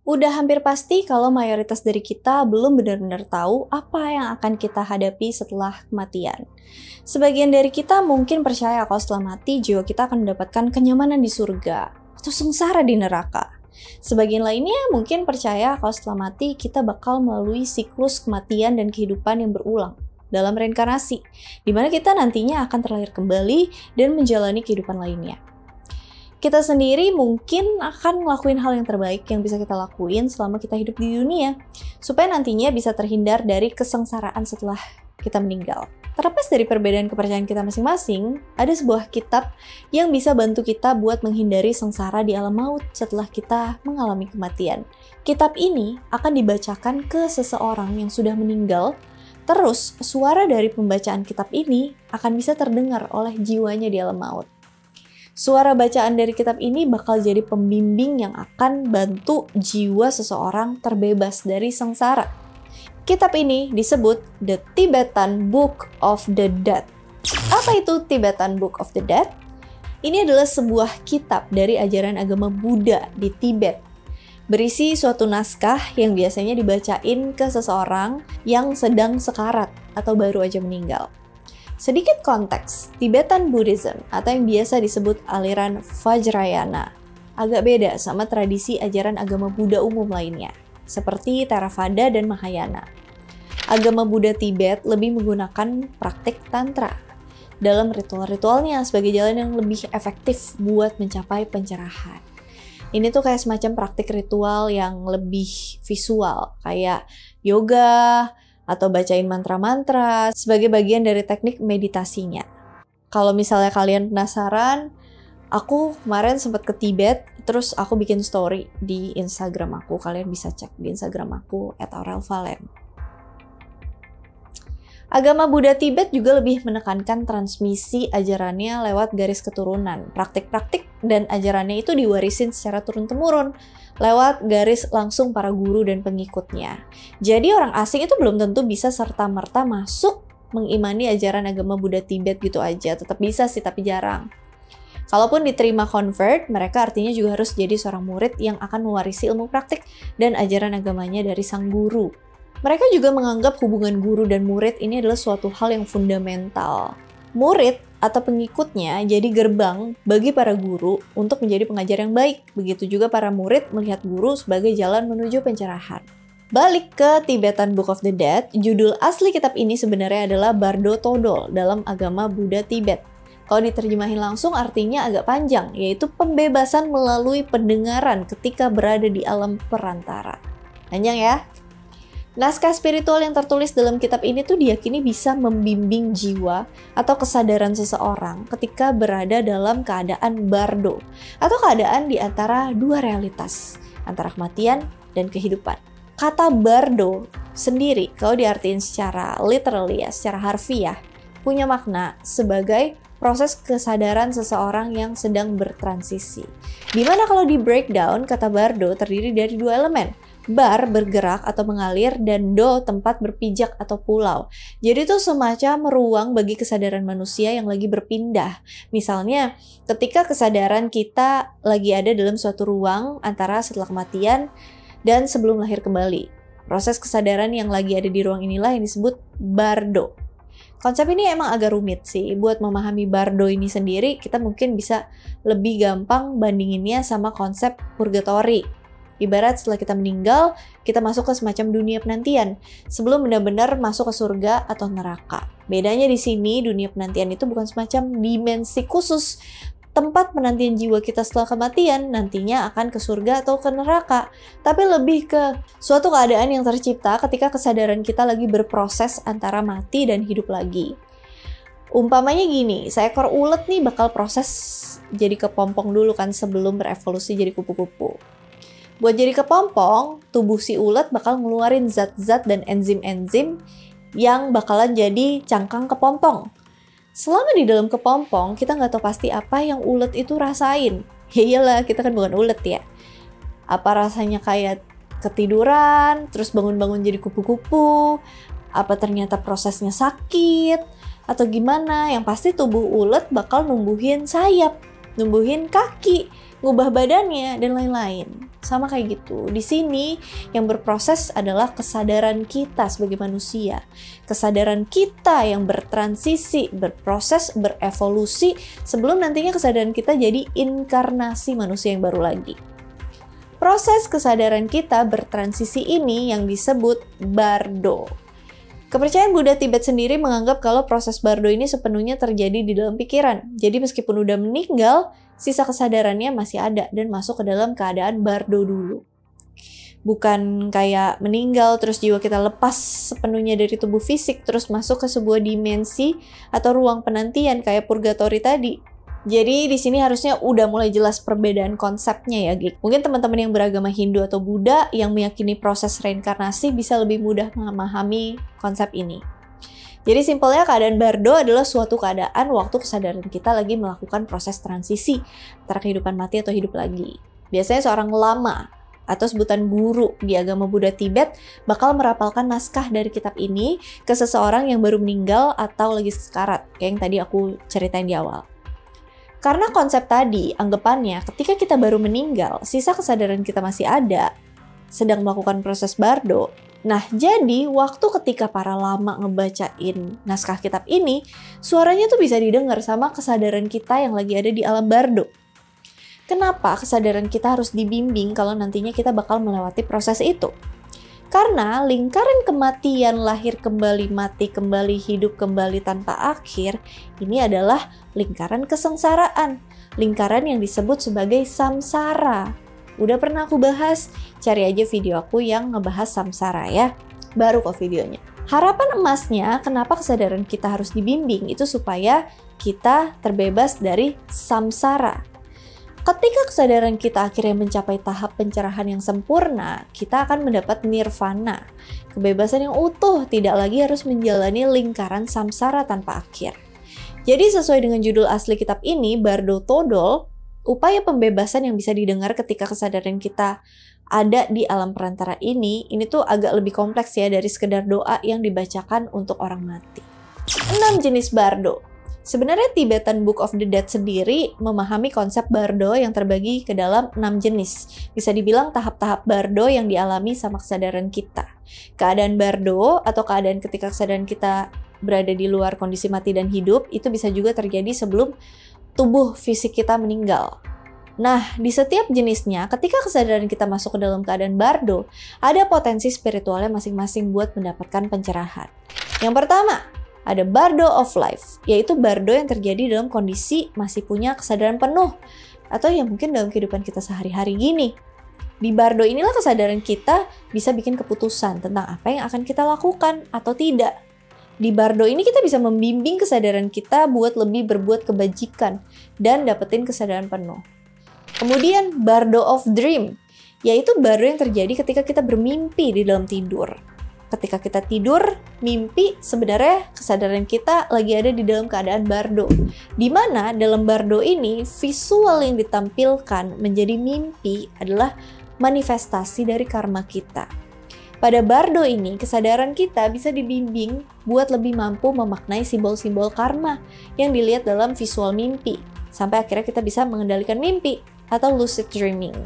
Udah hampir pasti kalau mayoritas dari kita belum benar-benar tahu apa yang akan kita hadapi setelah kematian. Sebagian dari kita mungkin percaya kalau setelah mati jiwa kita akan mendapatkan kenyamanan di surga atau sengsara di neraka. Sebagian lainnya mungkin percaya kalau setelah mati kita bakal melalui siklus kematian dan kehidupan yang berulang dalam reinkarnasi, di mana kita nantinya akan terlahir kembali dan menjalani kehidupan lainnya. Kita sendiri mungkin akan ngelakuin hal yang terbaik yang bisa kita lakuin selama kita hidup di dunia, supaya nantinya bisa terhindar dari kesengsaraan setelah kita meninggal. Terlepas dari perbedaan kepercayaan kita masing-masing, ada sebuah kitab yang bisa bantu kita buat menghindari sengsara di alam maut setelah kita mengalami kematian. Kitab ini akan dibacakan ke seseorang yang sudah meninggal, terus suara dari pembacaan kitab ini akan bisa terdengar oleh jiwanya di alam maut. Suara bacaan dari kitab ini bakal jadi pembimbing yang akan bantu jiwa seseorang terbebas dari sengsara. Kitab ini disebut The Tibetan Book of the Dead. Apa itu Tibetan Book of the Dead? Ini adalah sebuah kitab dari ajaran agama Buddha di Tibet. Berisi suatu naskah yang biasanya dibacain ke seseorang yang sedang sekarat atau baru aja meninggal. Sedikit konteks, Tibetan Buddhism atau yang biasa disebut aliran Vajrayana agak beda sama tradisi ajaran agama Buddha umum lainnya, seperti Theravada dan Mahayana. Agama Buddha Tibet lebih menggunakan praktik tantra dalam ritual-ritualnya sebagai jalan yang lebih efektif buat mencapai pencerahan. Ini tuh kayak semacam praktik ritual yang lebih visual, kayak yoga, atau bacain mantra-mantra sebagai bagian dari teknik meditasinya. Kalau misalnya kalian penasaran, aku kemarin sempat ke Tibet, terus aku bikin story di Instagram aku. Kalian bisa cek di Instagram aku @aurelvalen. Agama Buddha Tibet juga lebih menekankan transmisi ajarannya lewat garis keturunan. Praktik-praktik dan ajarannya itu diwarisin secara turun-temurun lewat garis langsung para guru dan pengikutnya. Jadi orang asing itu belum tentu bisa serta-merta masuk mengimani ajaran agama Buddha Tibet gitu aja. Tetap bisa sih, tapi jarang. Kalaupun diterima convert, mereka artinya juga harus jadi seorang murid yang akan mewarisi ilmu praktik dan ajaran agamanya dari sang guru. Mereka juga menganggap hubungan guru dan murid ini adalah suatu hal yang fundamental. Murid atau pengikutnya jadi gerbang bagi para guru untuk menjadi pengajar yang baik. Begitu juga para murid melihat guru sebagai jalan menuju pencerahan. Balik ke Tibetan Book of the Dead, judul asli kitab ini sebenarnya adalah Bardo Todol dalam agama Buddha Tibet. Kalau diterjemahin langsung artinya agak panjang, yaitu pembebasan melalui pendengaran ketika berada di alam perantara. Panjang ya? Naskah spiritual yang tertulis dalam kitab ini tuh diyakini bisa membimbing jiwa atau kesadaran seseorang ketika berada dalam keadaan bardo atau keadaan di antara dua realitas, antara kematian dan kehidupan. Kata bardo sendiri kalau diartiin secara literally ya, secara harfiah, punya makna sebagai proses kesadaran seseorang yang sedang bertransisi. Dimana kalau di breakdown, kata bardo terdiri dari dua elemen. Bar bergerak atau mengalir dan do tempat berpijak atau pulau. Jadi itu semacam ruang bagi kesadaran manusia yang lagi berpindah. Misalnya ketika kesadaran kita lagi ada dalam suatu ruang antara setelah kematian dan sebelum lahir kembali. Proses kesadaran yang lagi ada di ruang inilah yang disebut bardo. Konsep ini emang agak rumit sih. Buat memahami bardo ini sendiri, kita mungkin bisa lebih gampang bandinginnya sama konsep purgatory. Ibarat setelah kita meninggal, kita masuk ke semacam dunia penantian sebelum benar-benar masuk ke surga atau neraka. Bedanya di sini, dunia penantian itu bukan semacam dimensi khusus tempat penantian jiwa kita setelah kematian nantinya akan ke surga atau ke neraka, tapi lebih ke suatu keadaan yang tercipta ketika kesadaran kita lagi berproses antara mati dan hidup lagi. Umpamanya gini, seekor ulet nih bakal proses jadi kepompong dulu kan sebelum berevolusi jadi kupu-kupu. Buat jadi kepompong, tubuh si ulet bakal ngeluarin zat-zat dan enzim-enzim yang bakalan jadi cangkang kepompong. Selama di dalam kepompong, kita nggak tahu pasti apa yang ulet itu rasain. Ya iyalah, kita kan bukan ulet ya. Apa rasanya kayak ketiduran, terus bangun-bangun jadi kupu-kupu, apa ternyata prosesnya sakit, atau gimana. Yang pasti tubuh ulet bakal numbuhin sayap. numbuhin kaki, ngubah badannya, dan lain-lain. Sama kayak gitu. Di sini yang berproses adalah kesadaran kita sebagai manusia. Kesadaran kita yang bertransisi, berproses, berevolusi sebelum nantinya kesadaran kita jadi inkarnasi manusia yang baru lagi. Proses kesadaran kita bertransisi ini yang disebut bardo. Kepercayaan Buddha Tibet sendiri menganggap kalau proses bardo ini sepenuhnya terjadi di dalam pikiran. Jadi meskipun udah meninggal, sisa kesadarannya masih ada dan masuk ke dalam keadaan bardo dulu. Bukan kayak meninggal terus jiwa kita lepas sepenuhnya dari tubuh fisik terus masuk ke sebuah dimensi atau ruang penantian kayak purgatori tadi. Jadi di sini harusnya udah mulai jelas perbedaan konsepnya ya, Gik. Mungkin teman-teman yang beragama Hindu atau Buddha yang meyakini proses reinkarnasi bisa lebih mudah memahami konsep ini. Jadi simpelnya keadaan bardo adalah suatu keadaan waktu kesadaran kita lagi melakukan proses transisi antara kehidupan mati atau hidup lagi. Biasanya seorang lama atau sebutan guru di agama Buddha Tibet bakal merapalkan naskah dari kitab ini ke seseorang yang baru meninggal atau lagi sekarat, kayak yang tadi aku ceritain di awal. Karena konsep tadi, anggapannya ketika kita baru meninggal, sisa kesadaran kita masih ada, sedang melakukan proses bardo. Nah, jadi waktu ketika para lama ngebacain naskah kitab ini, suaranya tuh bisa didengar sama kesadaran kita yang lagi ada di alam bardo. Kenapa kesadaran kita harus dibimbing kalau nantinya kita bakal melewati proses itu? Karena lingkaran kematian, lahir kembali, mati kembali, hidup kembali tanpa akhir, ini adalah lingkaran kesengsaraan. Lingkaran yang disebut sebagai samsara. Udah pernah aku bahas, cari aja video aku yang ngebahas samsara ya. Baru kok videonya. Harapan emasnya kenapa kesadaran kita harus dibimbing itu supaya kita terbebas dari samsara. Ketika kesadaran kita akhirnya mencapai tahap pencerahan yang sempurna, kita akan mendapat nirvana, kebebasan yang utuh, tidak lagi harus menjalani lingkaran samsara tanpa akhir. Jadi sesuai dengan judul asli kitab ini, Bardo Todol, upaya pembebasan yang bisa didengar ketika kesadaran kita ada di alam perantara ini tuh agak lebih kompleks ya dari sekedar doa yang dibacakan untuk orang mati. 6 jenis bardo. Sebenarnya Tibetan Book of the Dead sendiri memahami konsep bardo yang terbagi ke dalam 6 jenis. Bisa dibilang tahap-tahap bardo yang dialami sama kesadaran kita. Keadaan bardo atau keadaan ketika kesadaran kita berada di luar kondisi mati dan hidup itu bisa juga terjadi sebelum tubuh fisik kita meninggal. Nah, di setiap jenisnya, ketika kesadaran kita masuk ke dalam keadaan bardo, ada potensi spiritualnya masing-masing buat mendapatkan pencerahan. Yang pertama, ada bardo of life, yaitu bardo yang terjadi dalam kondisi masih punya kesadaran penuh, atau yang mungkin dalam kehidupan kita sehari-hari gini. Di bardo inilah kesadaran kita bisa bikin keputusan tentang apa yang akan kita lakukan atau tidak. Di bardo ini kita bisa membimbing kesadaran kita buat lebih berbuat kebajikan dan dapetin kesadaran penuh. Kemudian bardo of dream, yaitu bardo yang terjadi ketika kita bermimpi di dalam tidur. Ketika kita tidur, mimpi sebenarnya kesadaran kita lagi ada di dalam keadaan bardo. Di mana dalam bardo ini visual yang ditampilkan menjadi mimpi adalah manifestasi dari karma kita. Pada bardo ini, kesadaran kita bisa dibimbing buat lebih mampu memaknai simbol-simbol karma yang dilihat dalam visual mimpi. Sampai akhirnya kita bisa mengendalikan mimpi atau lucid dreaming.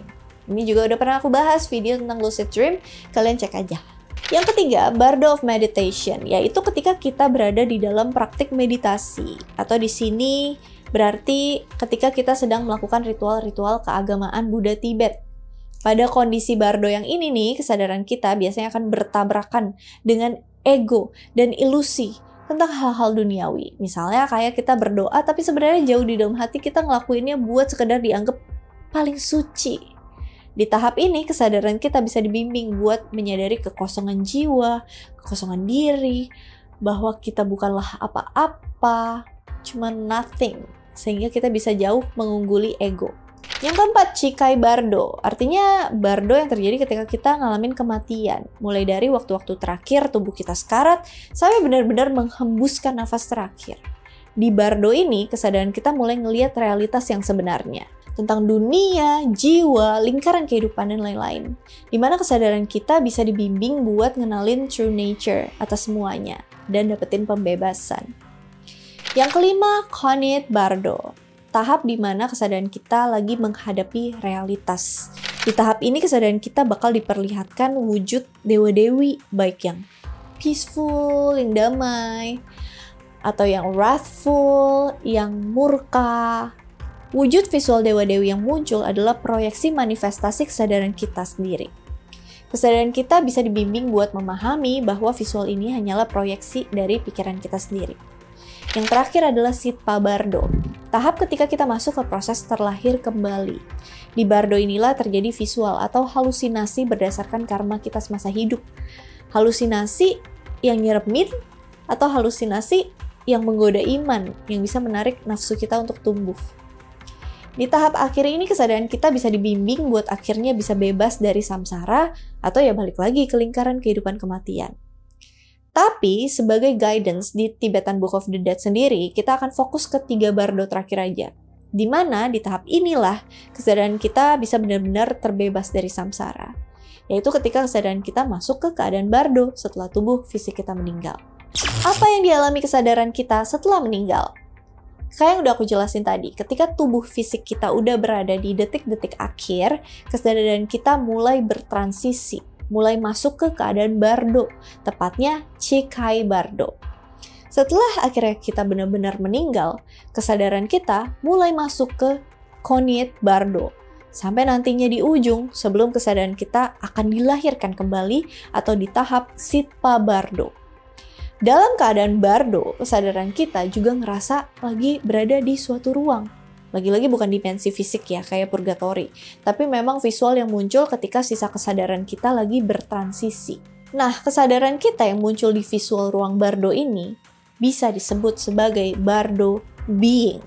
Ini juga udah pernah aku bahas video tentang lucid dream, kalian cek aja. Yang ketiga, bardo of meditation, yaitu ketika kita berada di dalam praktik meditasi. Atau di sini berarti ketika kita sedang melakukan ritual-ritual keagamaan Buddha Tibet. Pada kondisi bardo yang ini nih, kesadaran kita biasanya akan bertabrakan dengan ego dan ilusi tentang hal-hal duniawi. Misalnya kayak kita berdoa tapi sebenarnya jauh di dalam hati kita ngelakuinnya buat sekedar dianggap paling suci. Di tahap ini, kesadaran kita bisa dibimbing buat menyadari kekosongan jiwa, kekosongan diri, bahwa kita bukanlah apa-apa, cuma nothing, sehingga kita bisa jauh mengungguli ego. Yang keempat, Chikai Bardo, artinya bardo yang terjadi ketika kita ngalamin kematian, mulai dari waktu-waktu terakhir tubuh kita sekarat, sampai benar-benar menghembuskan nafas terakhir. Di bardo ini, kesadaran kita mulai ngelihat realitas yang sebenarnya. Tentang dunia, jiwa, lingkaran kehidupan, dan lain-lain. Dimana kesadaran kita bisa dibimbing buat ngenalin true nature atas semuanya dan dapetin pembebasan. Yang kelima, Konit Bardo. tahap di mana kesadaran kita lagi menghadapi realitas. Di tahap ini kesadaran kita bakal diperlihatkan wujud dewa-dewi, baik yang peaceful, yang damai, atau yang wrathful, yang murka. Wujud visual dewa-dewi yang muncul adalah proyeksi manifestasi kesadaran kita sendiri. Kesadaran kita bisa dibimbing buat memahami bahwa visual ini hanyalah proyeksi dari pikiran kita sendiri. Yang terakhir adalah Sitpa Bardo, tahap ketika kita masuk ke proses terlahir kembali. Di Bardo inilah terjadi visual atau halusinasi berdasarkan karma kita semasa hidup. Halusinasi yang nyeremin atau halusinasi yang menggoda iman, yang bisa menarik nafsu kita untuk tumbuh. Di tahap akhir ini kesadaran kita bisa dibimbing buat akhirnya bisa bebas dari samsara atau ya balik lagi ke lingkaran kehidupan kematian. Tapi sebagai guidance di Tibetan Book of the Dead sendiri, kita akan fokus ke 3 bardo terakhir aja. Di mana di tahap inilah kesadaran kita bisa benar-benar terbebas dari samsara. Yaitu ketika kesadaran kita masuk ke keadaan bardo setelah tubuh fisik kita meninggal. Apa yang dialami kesadaran kita setelah meninggal? Kayak yang udah aku jelasin tadi, ketika tubuh fisik kita udah berada di detik-detik akhir, kesadaran kita mulai bertransisi, mulai masuk ke keadaan bardo, tepatnya Chikai Bardo. Setelah akhirnya kita benar-benar meninggal, kesadaran kita mulai masuk ke Konyet Bardo, sampai nantinya di ujung sebelum kesadaran kita akan dilahirkan kembali atau di tahap Sitpa Bardo. Dalam keadaan bardo, kesadaran kita juga ngerasa lagi berada di suatu ruang. Lagi-lagi bukan dimensi fisik ya, kayak purgatory. Tapi memang visual yang muncul ketika sisa kesadaran kita lagi bertransisi. Nah, kesadaran kita yang muncul di visual ruang bardo ini bisa disebut sebagai bardo being.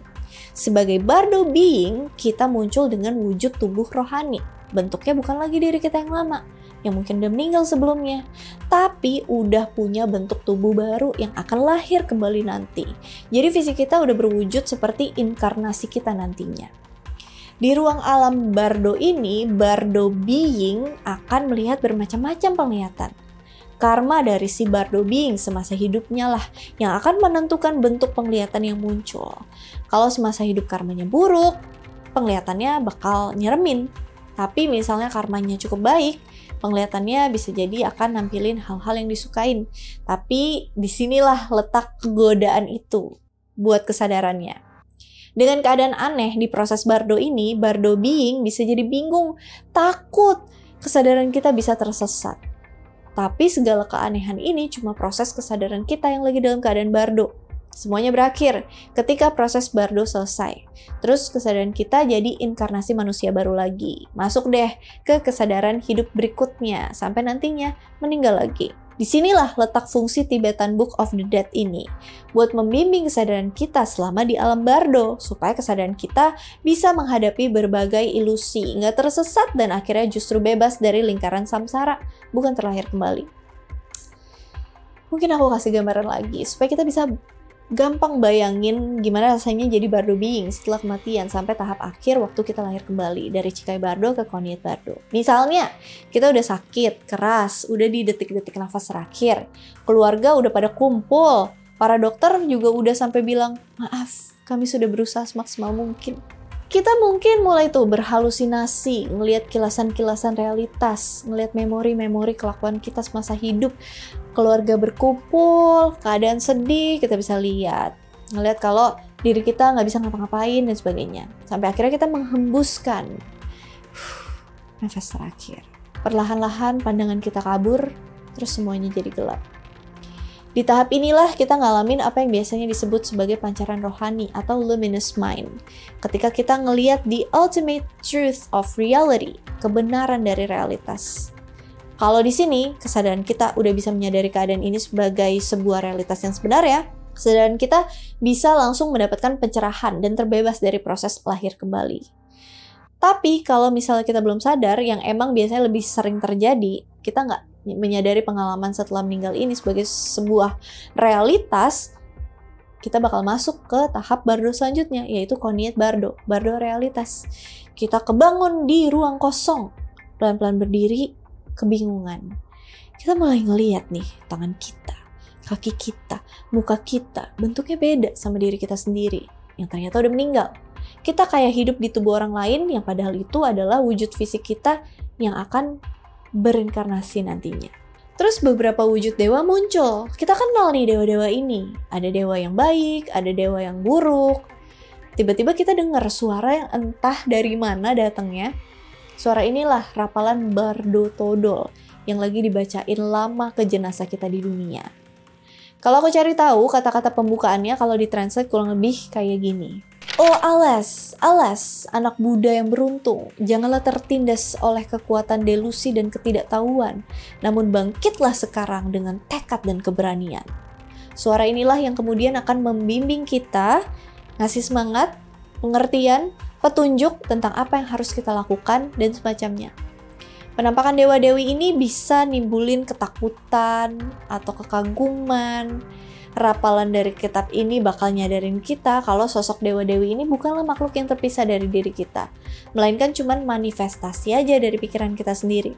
Sebagai bardo being, kita muncul dengan wujud tubuh rohani. Bentuknya bukan lagi diri kita yang lama, yang mungkin udah meninggal sebelumnya, tapi udah punya bentuk tubuh baru yang akan lahir kembali nanti. Jadi fisik kita udah berwujud seperti inkarnasi kita nantinya. Di ruang alam bardo ini, bardo being akan melihat bermacam-macam penglihatan. Karma dari si bardo being semasa hidupnya lah yang akan menentukan bentuk penglihatan yang muncul. Kalau semasa hidup karmanya buruk, penglihatannya bakal nyeremin. Tapi misalnya karmanya cukup baik, penglihatannya bisa jadi akan nampilin hal-hal yang disukain. Tapi disinilah letak kegodaan itu buat kesadarannya. Dengan keadaan aneh di proses bardo ini, bardo being bisa jadi bingung, takut, kesadaran kita bisa tersesat. Tapi segala keanehan ini cuma proses kesadaran kita yang lagi dalam keadaan bardo. Semuanya berakhir ketika proses bardo selesai. Terus kesadaran kita jadi inkarnasi manusia baru lagi. Masuk deh ke kesadaran hidup berikutnya sampai nantinya meninggal lagi. Disinilah letak fungsi Tibetan Book of the Dead ini, buat membimbing kesadaran kita selama di alam bardo, supaya kesadaran kita bisa menghadapi berbagai ilusi, nggak tersesat dan akhirnya justru bebas dari lingkaran samsara, bukan terlahir kembali. Mungkin aku kasih gambaran lagi, supaya kita bisa gampang bayangin gimana rasanya jadi bardo being setelah kematian sampai tahap akhir waktu kita lahir kembali dari Chikai Bardo ke Konyet Bardo. Misalnya, kita udah sakit, keras, udah di detik-detik nafas terakhir, keluarga udah pada kumpul, para dokter juga udah sampai bilang, maaf, kami sudah berusaha semaksimal mungkin. Kita mungkin mulai tuh berhalusinasi, ngelihat kilasan-kilasan realitas, ngelihat memori-memori kelakuan kita semasa hidup, keluarga berkumpul, keadaan sedih, kita bisa lihat. Ngelihat kalau diri kita nggak bisa ngapa-ngapain dan sebagainya. Sampai akhirnya kita menghembuskan nafas terakhir. Perlahan-lahan pandangan kita kabur, terus semuanya jadi gelap. Di tahap inilah kita ngalamin apa yang biasanya disebut sebagai pancaran rohani atau luminous mind. Ketika kita ngeliat the ultimate truth of reality, kebenaran dari realitas. Kalau di sini, kesadaran kita udah bisa menyadari keadaan ini sebagai sebuah realitas yang sebenarnya, kesadaran kita bisa langsung mendapatkan pencerahan dan terbebas dari proses lahir kembali. Tapi kalau misalnya kita belum sadar, yang emang biasanya lebih sering terjadi, kita nggak menyadari pengalaman setelah meninggal ini sebagai sebuah realitas, kita bakal masuk ke tahap bardo selanjutnya, yaitu Konyet Bardo, bardo realitas. Kita kebangun di ruang kosong, pelan-pelan berdiri, kebingungan. Kita mulai ngeliat nih tangan kita, kaki kita, muka kita, bentuknya beda sama diri kita sendiri. yang ternyata udah meninggal. Kita kayak hidup di tubuh orang lain yang padahal itu adalah wujud fisik kita yang akan berinkarnasi nantinya. Terus beberapa wujud dewa muncul. Kita kenal nih dewa-dewa ini. Ada dewa yang baik, ada dewa yang buruk. Tiba-tiba kita dengar suara yang entah dari mana datangnya. Suara inilah rapalan Bardo Todol yang lagi dibacain lama ke jenazah kita di dunia. Kalau aku cari tahu kata-kata pembukaannya kalau ditranslate kurang lebih kayak gini. Oh alas, alas, anak Buddha yang beruntung, janganlah tertindas oleh kekuatan delusi dan ketidaktahuan, namun bangkitlah sekarang dengan tekad dan keberanian. Suara inilah yang kemudian akan membimbing kita, ngasih semangat, pengertian, petunjuk tentang apa yang harus kita lakukan, dan semacamnya. Penampakan dewa-dewi ini bisa nimbulin ketakutan atau kekaguman. Rapalan dari kitab ini bakal nyadarin kita kalau sosok dewa-dewi ini bukanlah makhluk yang terpisah dari diri kita, melainkan cuman manifestasi aja dari pikiran kita sendiri.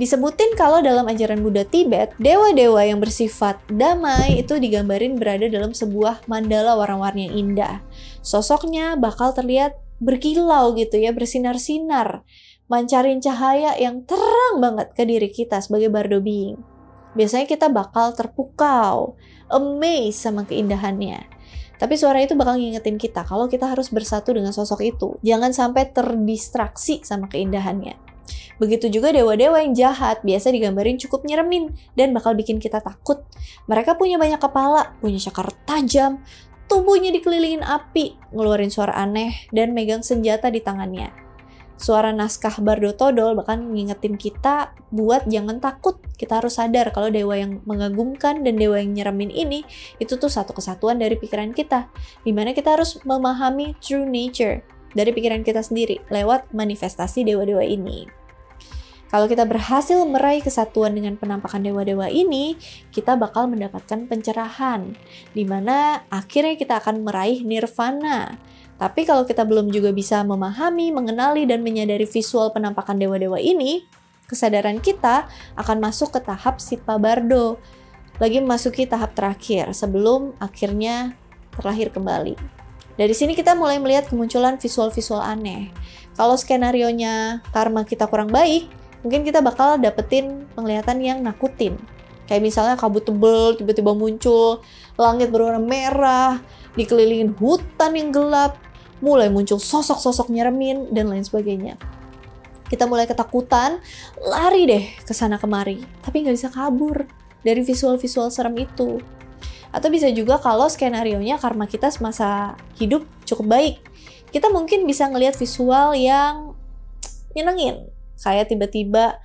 Disebutin kalau dalam ajaran Buddha Tibet, dewa-dewa yang bersifat damai itu digambarin berada dalam sebuah mandala warna-warni yang indah. Sosoknya bakal terlihat berkilau gitu ya, bersinar-sinar, mancarin cahaya yang terang banget ke diri kita sebagai Bardo Being. Biasanya kita bakal terpukau, amazed sama keindahannya. Tapi suara itu bakal ngingetin kita kalau kita harus bersatu dengan sosok itu. Jangan sampai terdistraksi sama keindahannya. Begitu juga dewa-dewa yang jahat, biasa digambarin cukup nyeremin dan bakal bikin kita takut. Mereka punya banyak kepala, punya cakar tajam, tubuhnya dikelilingin api, ngeluarin suara aneh, dan megang senjata di tangannya. Suara naskah Bardo Todol bahkan ngingetin kita buat jangan takut. Kita harus sadar kalau dewa yang mengagumkan dan dewa yang nyeremin ini itu tuh satu kesatuan dari pikiran kita. Dimana kita harus memahami true nature dari pikiran kita sendiri lewat manifestasi dewa-dewa ini. Kalau kita berhasil meraih kesatuan dengan penampakan dewa-dewa ini, kita bakal mendapatkan pencerahan. Dimana akhirnya kita akan meraih nirvana. Tapi kalau kita belum juga bisa memahami, mengenali, dan menyadari visual penampakan dewa-dewa ini, kesadaran kita akan masuk ke tahap Sitpa Bardo. Lagi memasuki tahap terakhir sebelum akhirnya terlahir kembali. Dari sini kita mulai melihat kemunculan visual-visual aneh. Kalau skenarionya karma kita kurang baik, mungkin kita bakal dapetin penglihatan yang nakutin. Kayak misalnya kabut tebel tiba-tiba muncul, langit berwarna merah, dikelilingin hutan yang gelap, mulai muncul sosok-sosok nyeremin, dan lain sebagainya. Kita mulai ketakutan, lari deh ke sana kemari, tapi nggak bisa kabur dari visual-visual serem itu. Atau bisa juga kalau skenarionya karma kita semasa hidup cukup baik. Kita mungkin bisa ngelihat visual yang nyenengin, kayak tiba-tiba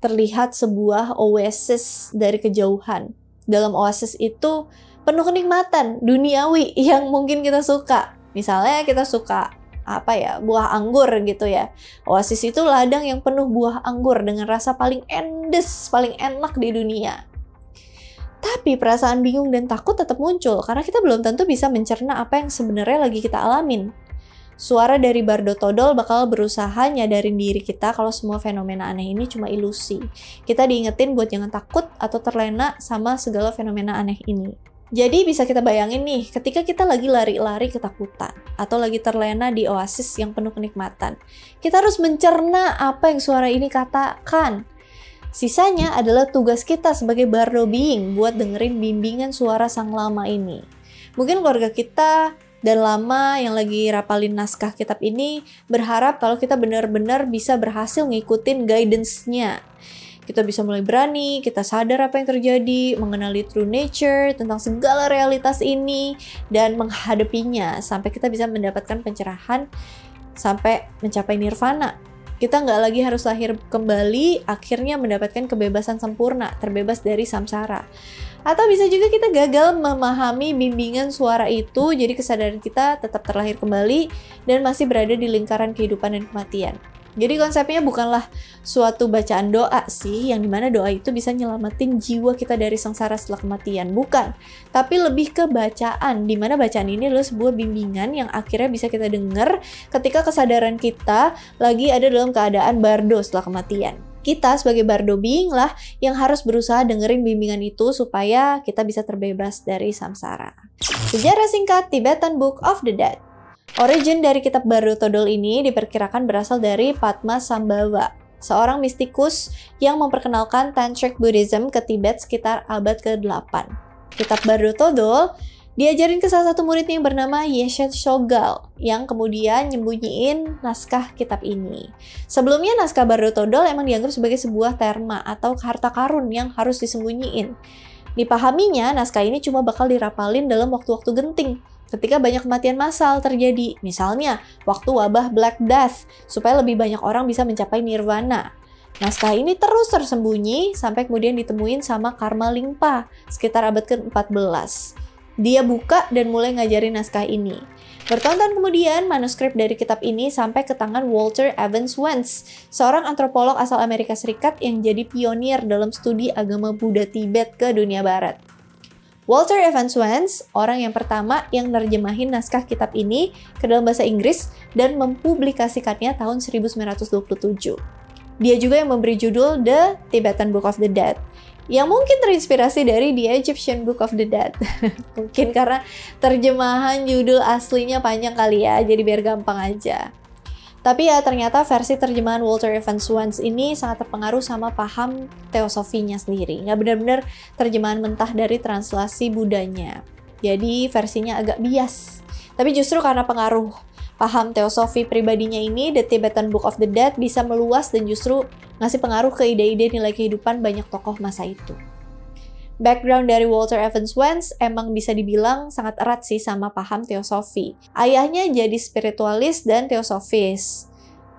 terlihat sebuah oasis dari kejauhan. Dalam oasis itu penuh kenikmatan duniawi yang mungkin kita suka. Misalnya kita suka buah anggur gitu ya. Oasis itu ladang yang penuh buah anggur dengan rasa paling endes, paling enak di dunia. Tapi perasaan bingung dan takut tetap muncul karena kita belum tentu bisa mencerna apa yang sebenarnya lagi kita alamin. Suara dari Bardo Todol bakal berusaha nyadarin diri kita kalau semua fenomena aneh ini cuma ilusi. Kita diingetin buat jangan takut atau terlena sama segala fenomena aneh ini. Jadi bisa kita bayangin nih, ketika kita lagi lari-lari ketakutan atau lagi terlena di oasis yang penuh kenikmatan, kita harus mencerna apa yang suara ini katakan. Sisanya adalah tugas kita sebagai Bardo Being buat dengerin bimbingan suara sang lama ini. Mungkin keluarga kita dan lama yang lagi rapalin naskah kitab ini berharap kalau kita benar-benar bisa berhasil ngikutin guidance-nya. Kita bisa mulai berani, kita sadar apa yang terjadi, mengenali true nature tentang segala realitas ini, dan menghadapinya sampai kita bisa mendapatkan pencerahan sampai mencapai nirvana. Kita nggak lagi harus lahir kembali, akhirnya mendapatkan kebebasan sempurna, terbebas dari samsara. Atau bisa juga kita gagal memahami bimbingan suara itu, jadi kesadaran kita tetap terlahir kembali dan masih berada di lingkaran kehidupan dan kematian. Jadi konsepnya bukanlah suatu bacaan doa sih, yang dimana doa itu bisa nyelamatin jiwa kita dari sengsara setelah kematian. Bukan, tapi lebih ke bacaan, dimana bacaan ini adalah sebuah bimbingan yang akhirnya bisa kita dengar ketika kesadaran kita lagi ada dalam keadaan bardo setelah kematian. Kita sebagai bardo being lah yang harus berusaha dengerin bimbingan itu supaya kita bisa terbebas dari samsara. Sejarah singkat Tibetan Book of the Dead. Origin dari kitab Bardo Todol ini diperkirakan berasal dari Padmasambhava, seorang mistikus yang memperkenalkan Tantric Buddhism ke Tibet sekitar abad ke-8. Kitab Bardo Todol diajarin ke salah satu muridnya yang bernama Yeshe Chogyal, yang kemudian nyembunyiin naskah kitab ini. Sebelumnya naskah Bardo Todol emang dianggap sebagai sebuah terma atau harta karun yang harus disembunyiin. Dipahaminya, naskah ini cuma bakal dirapalin dalam waktu-waktu genting, ketika banyak kematian massal terjadi, misalnya waktu wabah Black Death, supaya lebih banyak orang bisa mencapai nirwana. Naskah ini terus tersembunyi sampai kemudian ditemuin sama Karma Lingpa sekitar abad ke-14. Dia buka dan mulai ngajarin naskah ini. Bertahun-tahun kemudian, manuskrip dari kitab ini sampai ke tangan Walter Evans Wentz, seorang antropolog asal Amerika Serikat yang jadi pionir dalam studi agama Buddha Tibet ke dunia barat. Walter Evans Wentz, orang yang pertama yang nerjemahin naskah kitab ini ke dalam bahasa Inggris dan mempublikasikannya tahun 1927. Dia juga yang memberi judul The Tibetan Book of the Dead, yang mungkin terinspirasi dari The Egyptian Book of the Dead. Mungkin karena terjemahan judul aslinya panjang kali ya, jadi biar gampang aja. Tapi ya ternyata versi terjemahan Walter Evans Wentz ini sangat terpengaruh sama paham teosofinya sendiri. Nggak benar-benar terjemahan mentah dari translasi Buddhanya. Jadi versinya agak bias. Tapi justru karena pengaruh paham teosofi pribadinya ini, The Tibetan Book of the Dead bisa meluas dan justru ngasih pengaruh ke ide-ide nilai kehidupan banyak tokoh masa itu. Background dari Walter Evans Wentz emang bisa dibilang sangat erat sih sama paham teosofi. Ayahnya jadi spiritualis dan teosofis,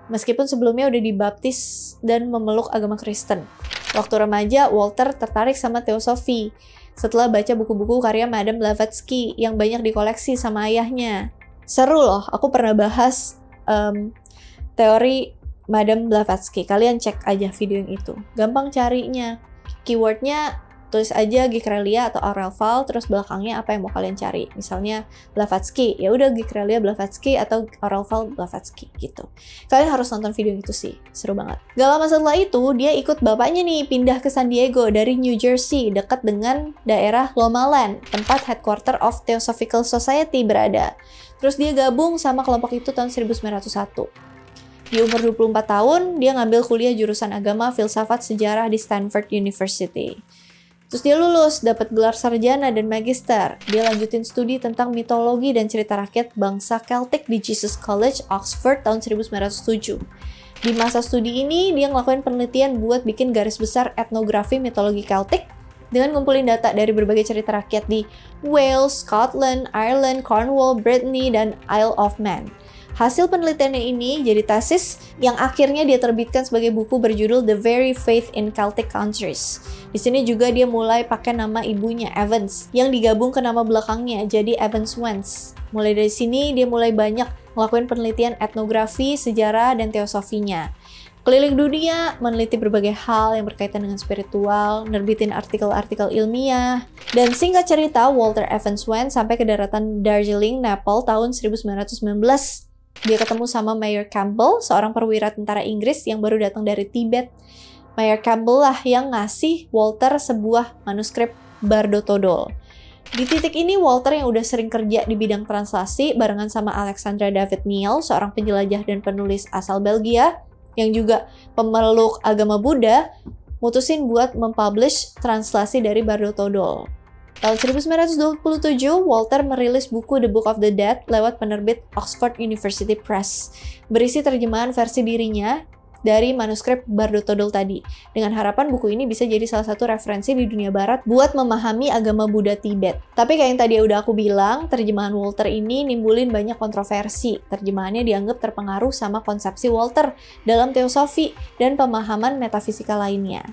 meskipun sebelumnya udah dibaptis dan memeluk agama Kristen. Waktu remaja, Walter tertarik sama teosofi setelah baca buku-buku karya Madame Blavatsky yang banyak dikoleksi sama ayahnya. Seru loh, aku pernah bahas teori Madame Blavatsky. Kalian cek aja video yang itu. Gampang carinya. Keywordnya tulis aja Gicrelia atau Aurelval, terus belakangnya apa yang mau kalian cari. Misalnya Blavatsky, ya udah Gicrelia Blavatsky atau Aurelval Blavatsky gitu. Kalian harus nonton video itu sih, seru banget. Gak lama setelah itu, dia ikut bapaknya nih pindah ke San Diego dari New Jersey, dekat dengan daerah Lomaland, tempat headquarter of Theosophical Society berada. Terus dia gabung sama kelompok itu tahun 1901. Di umur 24 tahun, dia ngambil kuliah jurusan agama filsafat sejarah di Stanford University. Terus dia lulus, dapat gelar sarjana dan magister. Dia lanjutin studi tentang mitologi dan cerita rakyat bangsa Celtic di Jesus College, Oxford tahun 1907. Di masa studi ini, dia ngelakuin penelitian buat bikin garis besar etnografi mitologi Celtic dengan ngumpulin data dari berbagai cerita rakyat di Wales, Scotland, Ireland, Cornwall, Brittany, dan Isle of Man. Hasil penelitiannya ini jadi tesis yang akhirnya dia terbitkan sebagai buku berjudul The Very Faith in Celtic Countries. Di sini juga dia mulai pakai nama ibunya Evans yang digabung ke nama belakangnya jadi Evans Wentz. Mulai dari sini dia mulai banyak ngelakuin penelitian etnografi, sejarah, dan teosofinya. Keliling dunia, meneliti berbagai hal yang berkaitan dengan spiritual, nerbitin artikel-artikel ilmiah, dan singkat cerita, Walter Evans Wentz sampai ke daratan Darjeeling, Nepal tahun 1919. Dia ketemu sama Mayor Campbell, seorang perwira tentara Inggris yang baru datang dari Tibet. Mayor Campbell lah yang ngasih Walter sebuah manuskrip Bardo Todol. Di titik ini, Walter yang udah sering kerja di bidang translasi barengan sama Alexandra David Neil, seorang penjelajah dan penulis asal Belgia, yang juga pemeluk agama Buddha, mutusin buat mempublish translasi dari Bardo Todol. Tahun 1927, Walter merilis buku The Book of the Dead lewat penerbit Oxford University Press, berisi terjemahan versi dirinya dari manuskrip Bardo Todol tadi, dengan harapan buku ini bisa jadi salah satu referensi di dunia barat buat memahami agama Buddha Tibet. Tapi kayak yang tadi udah aku bilang, terjemahan Walter ini nimbulin banyak kontroversi. Terjemahannya dianggap terpengaruh sama konsepsi Walter dalam teosofi dan pemahaman metafisika lainnya.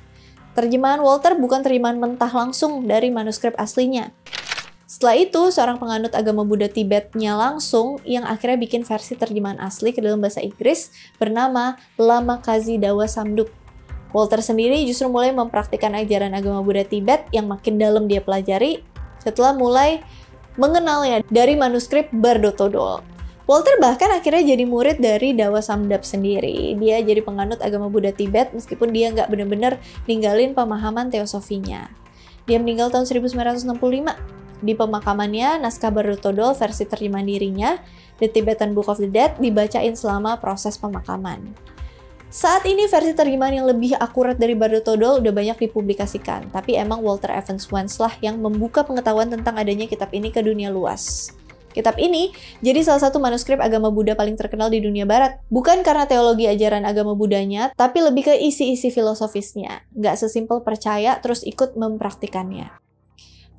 Terjemahan Walter bukan terjemahan mentah langsung dari manuskrip aslinya. Setelah itu, seorang penganut agama Buddha Tibetnya langsung yang akhirnya bikin versi terjemahan asli ke dalam bahasa Inggris bernama Lama Kazi Dawa Samduk. Walter sendiri justru mulai mempraktikkan ajaran agama Buddha Tibet yang makin dalam dia pelajari setelah mulai mengenalnya dari manuskrip Bardo Todol. Walter bahkan akhirnya jadi murid dari Dawa Samdap sendiri. Dia jadi penganut agama Buddha Tibet meskipun dia nggak benar-benar ninggalin pemahaman teosofinya. Dia meninggal tahun 1965. Di pemakamannya, naskah Bardo Todol versi terjemahan dirinya, The Tibetan Book of the Dead, dibacain selama proses pemakaman. Saat ini versi terjemahan yang lebih akurat dari Bardo Todol udah banyak dipublikasikan, tapi emang Walter Evans Wentz lah yang membuka pengetahuan tentang adanya kitab ini ke dunia luas. Kitab ini jadi salah satu manuskrip agama Buddha paling terkenal di dunia barat. Bukan karena teologi ajaran agama Buddhanya, tapi lebih ke isi-isi filosofisnya. Nggak sesimpel percaya terus ikut mempraktikannya.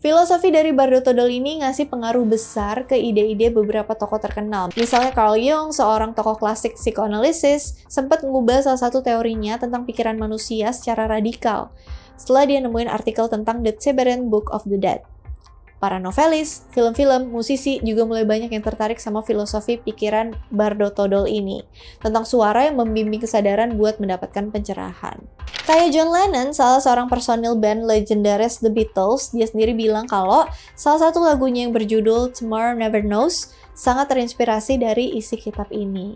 Filosofi dari Bardo Todol ini ngasih pengaruh besar ke ide-ide beberapa tokoh terkenal. Misalnya Carl Jung, seorang tokoh klasik psikoanalisis, sempat mengubah salah satu teorinya tentang pikiran manusia secara radikal setelah dia nemuin artikel tentang The Tibetan Book of the Dead. Para novelis, film-film, musisi juga mulai banyak yang tertarik sama filosofi pikiran Bardo Todol ini, tentang suara yang membimbing kesadaran buat mendapatkan pencerahan. Kayak John Lennon, salah seorang personil band legendaris The Beatles, dia sendiri bilang kalau salah satu lagunya yang berjudul Tomorrow Never Knows sangat terinspirasi dari isi kitab ini.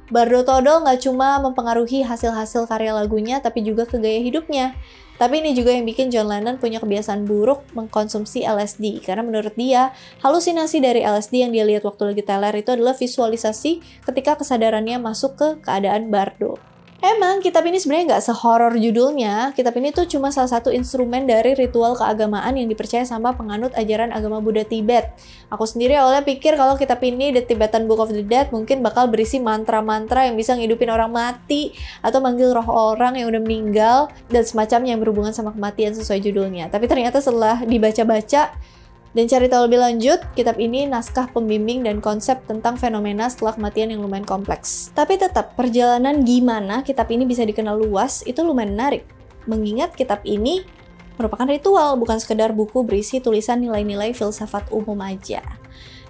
Bardo Todol nggak cuma mempengaruhi hasil-hasil karya lagunya, tapi juga ke gaya hidupnya. Tapi ini juga yang bikin John Lennon punya kebiasaan buruk mengkonsumsi LSD, karena menurut dia, halusinasi dari LSD yang dia lihat waktu lagi teler itu adalah visualisasi ketika kesadarannya masuk ke keadaan Bardo. Emang kitab ini sebenarnya nggak sehoror judulnya. Kitab ini tuh cuma salah satu instrumen dari ritual keagamaan yang dipercaya sama penganut ajaran agama Buddha Tibet. Aku sendiri awalnya pikir kalau kitab ini The Tibetan Book of the Dead mungkin bakal berisi mantra-mantra yang bisa ngidupin orang mati atau manggil roh orang yang udah meninggal dan semacamnya yang berhubungan sama kematian sesuai judulnya. Tapi ternyata setelah dibaca-baca dan cari tahu lebih lanjut, kitab ini naskah pembimbing dan konsep tentang fenomena setelah kematian yang lumayan kompleks. Tapi tetap, perjalanan gimana kitab ini bisa dikenal luas itu lumayan menarik. Mengingat kitab ini merupakan ritual, bukan sekedar buku berisi tulisan nilai-nilai filsafat umum aja.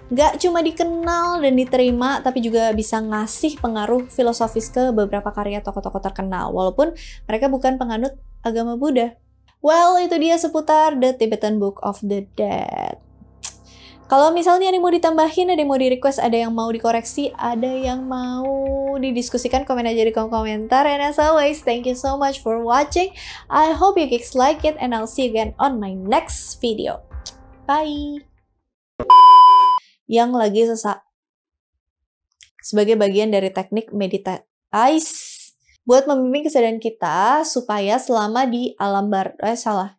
Nggak cuma dikenal dan diterima, tapi juga bisa ngasih pengaruh filosofis ke beberapa karya tokoh-tokoh terkenal, walaupun mereka bukan penganut agama Buddha. Well, itu dia seputar The Tibetan Book of the Dead. Kalau misalnya ada yang mau ditambahin, ada yang mau di-request, ada yang mau dikoreksi, ada yang mau didiskusikan, komen aja di kolom komentar. And as always, thank you so much for watching. I hope you guys like it and I'll see you again on my next video. Bye! Yang lagi sesak. Sebagai bagian dari teknik meditasi buat membimbing kesadaran kita supaya selama di alam salah.